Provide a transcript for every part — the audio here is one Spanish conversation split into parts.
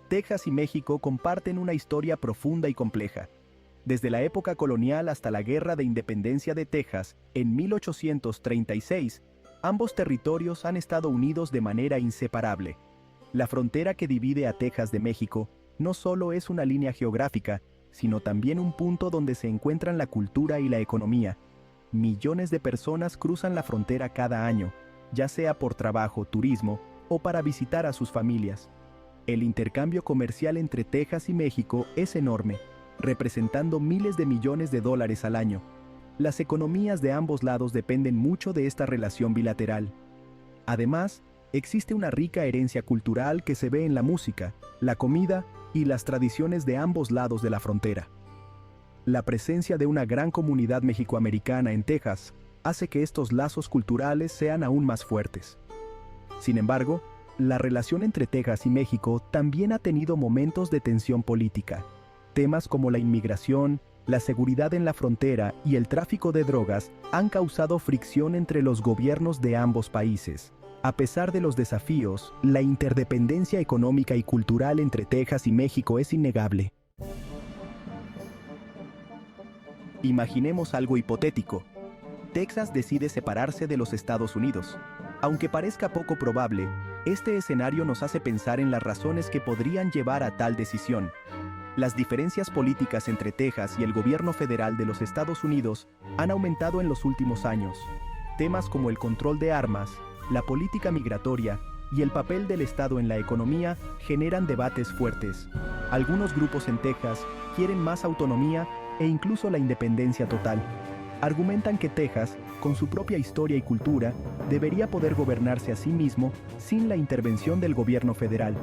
Texas y México comparten una historia profunda y compleja. Desde la época colonial hasta la Guerra de Independencia de Texas, en 1836, ambos territorios han estado unidos de manera inseparable. La frontera que divide a Texas de México no solo es una línea geográfica, sino también un punto donde se encuentran la cultura y la economía. Millones de personas cruzan la frontera cada año, ya sea por trabajo, turismo o para visitar a sus familias. El intercambio comercial entre Texas y México es enorme, representando miles de millones de dólares al año. Las economías de ambos lados dependen mucho de esta relación bilateral. Además, existe una rica herencia cultural que se ve en la música, la comida y las tradiciones de ambos lados de la frontera. La presencia de una gran comunidad mexicoamericana en Texas hace que estos lazos culturales sean aún más fuertes. Sin embargo, la relación entre Texas y México también ha tenido momentos de tensión política. Temas como la inmigración, la seguridad en la frontera y el tráfico de drogas han causado fricción entre los gobiernos de ambos países. A pesar de los desafíos, la interdependencia económica y cultural entre Texas y México es innegable. Imaginemos algo hipotético. Texas decide separarse de los Estados Unidos. Aunque parezca poco probable, este escenario nos hace pensar en las razones que podrían llevar a tal decisión. Las diferencias políticas entre Texas y el gobierno federal de los Estados Unidos han aumentado en los últimos años. Temas como el control de armas, la política migratoria y el papel del Estado en la economía generan debates fuertes. Algunos grupos en Texas quieren más autonomía e incluso la independencia total. Argumentan que Texas, con su propia historia y cultura, debería poder gobernarse a sí mismo sin la intervención del gobierno federal.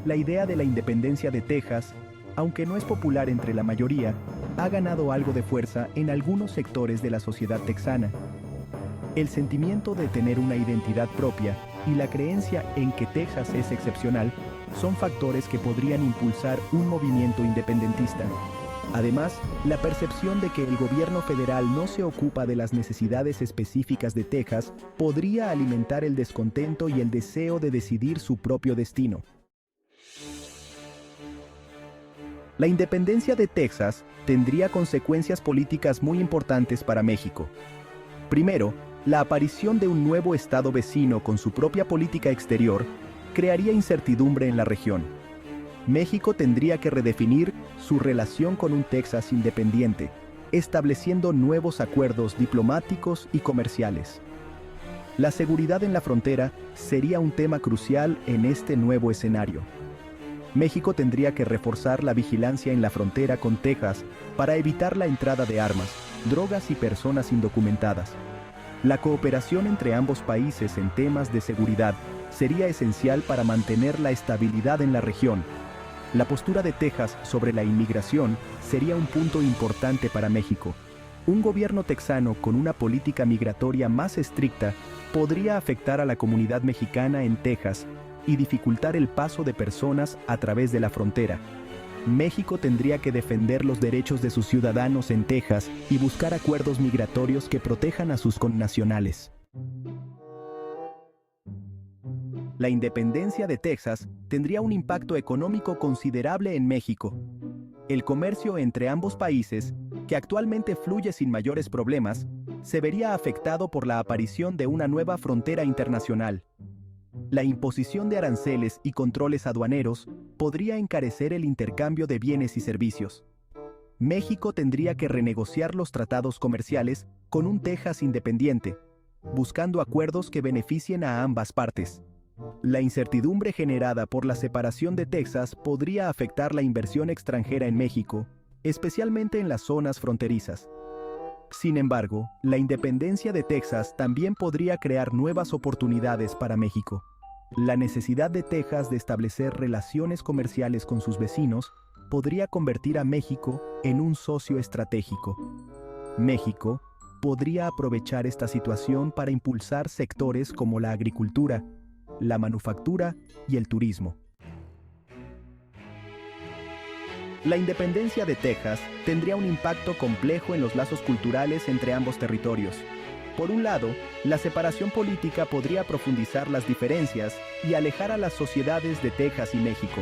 La idea de la independencia de Texas, aunque no es popular entre la mayoría, ha ganado algo de fuerza en algunos sectores de la sociedad texana. El sentimiento de tener una identidad propia y la creencia en que Texas es excepcional son factores que podrían impulsar un movimiento independentista. Además, la percepción de que el gobierno federal no se ocupa de las necesidades específicas de Texas podría alimentar el descontento y el deseo de decidir su propio destino. La independencia de Texas tendría consecuencias políticas muy importantes para México. Primero, la aparición de un nuevo estado vecino con su propia política exterior crearía incertidumbre en la región. México tendría que redefinir su relación con un Texas independiente, estableciendo nuevos acuerdos diplomáticos y comerciales. La seguridad en la frontera sería un tema crucial en este nuevo escenario. México tendría que reforzar la vigilancia en la frontera con Texas para evitar la entrada de armas, drogas y personas indocumentadas. La cooperación entre ambos países en temas de seguridad sería esencial para mantener la estabilidad en la región. La postura de Texas sobre la inmigración sería un punto importante para México. Un gobierno texano con una política migratoria más estricta podría afectar a la comunidad mexicana en Texas y dificultar el paso de personas a través de la frontera. México tendría que defender los derechos de sus ciudadanos en Texas y buscar acuerdos migratorios que protejan a sus connacionales. La independencia de Texas tendría un impacto económico considerable en México. El comercio entre ambos países, que actualmente fluye sin mayores problemas, se vería afectado por la aparición de una nueva frontera internacional. La imposición de aranceles y controles aduaneros podría encarecer el intercambio de bienes y servicios. México tendría que renegociar los tratados comerciales con un Texas independiente, buscando acuerdos que beneficien a ambas partes. La incertidumbre generada por la separación de Texas podría afectar la inversión extranjera en México, especialmente en las zonas fronterizas. Sin embargo, la independencia de Texas también podría crear nuevas oportunidades para México. La necesidad de Texas de establecer relaciones comerciales con sus vecinos podría convertir a México en un socio estratégico. México podría aprovechar esta situación para impulsar sectores como la agricultura, la manufactura y el turismo. La independencia de Texas tendría un impacto complejo en los lazos culturales entre ambos territorios. Por un lado, la separación política podría profundizar las diferencias y alejar a las sociedades de Texas y México.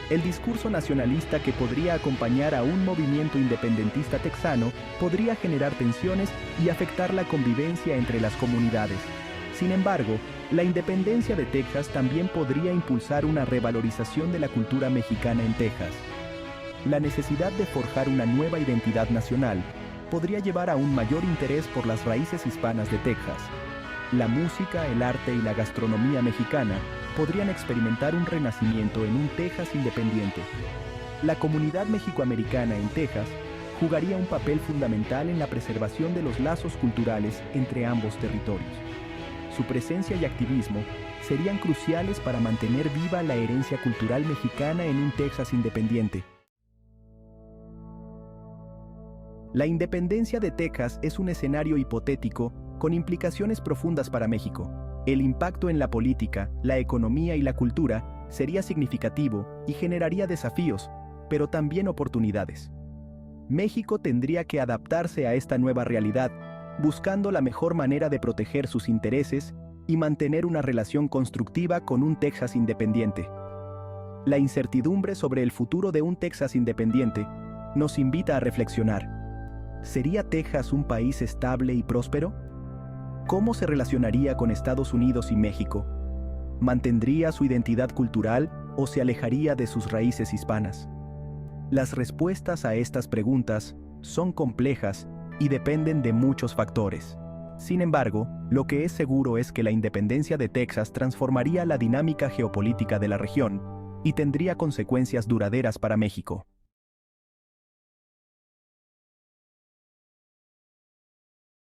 El discurso nacionalista que podría acompañar a un movimiento independentista texano podría generar tensiones y afectar la convivencia entre las comunidades. Sin embargo, la independencia de Texas también podría impulsar una revalorización de la cultura mexicana en Texas. La necesidad de forjar una nueva identidad nacional podría llevar a un mayor interés por las raíces hispanas de Texas. La música, el arte y la gastronomía mexicana podrían experimentar un renacimiento en un Texas independiente. La comunidad mexicoamericana en Texas jugaría un papel fundamental en la preservación de los lazos culturales entre ambos territorios. Su presencia y activismo serían cruciales para mantener viva la herencia cultural mexicana en un Texas independiente. La independencia de Texas es un escenario hipotético con implicaciones profundas para México. El impacto en la política, la economía y la cultura sería significativo y generaría desafíos, pero también oportunidades. México tendría que adaptarse a esta nueva realidad, buscando la mejor manera de proteger sus intereses y mantener una relación constructiva con un Texas independiente. La incertidumbre sobre el futuro de un Texas independiente nos invita a reflexionar. ¿Sería Texas un país estable y próspero? ¿Cómo se relacionaría con Estados Unidos y México? ¿Mantendría su identidad cultural o se alejaría de sus raíces hispanas? Las respuestas a estas preguntas son complejas y dependen de muchos factores. Sin embargo, lo que es seguro es que la independencia de Texas transformaría la dinámica geopolítica de la región y tendría consecuencias duraderas para México.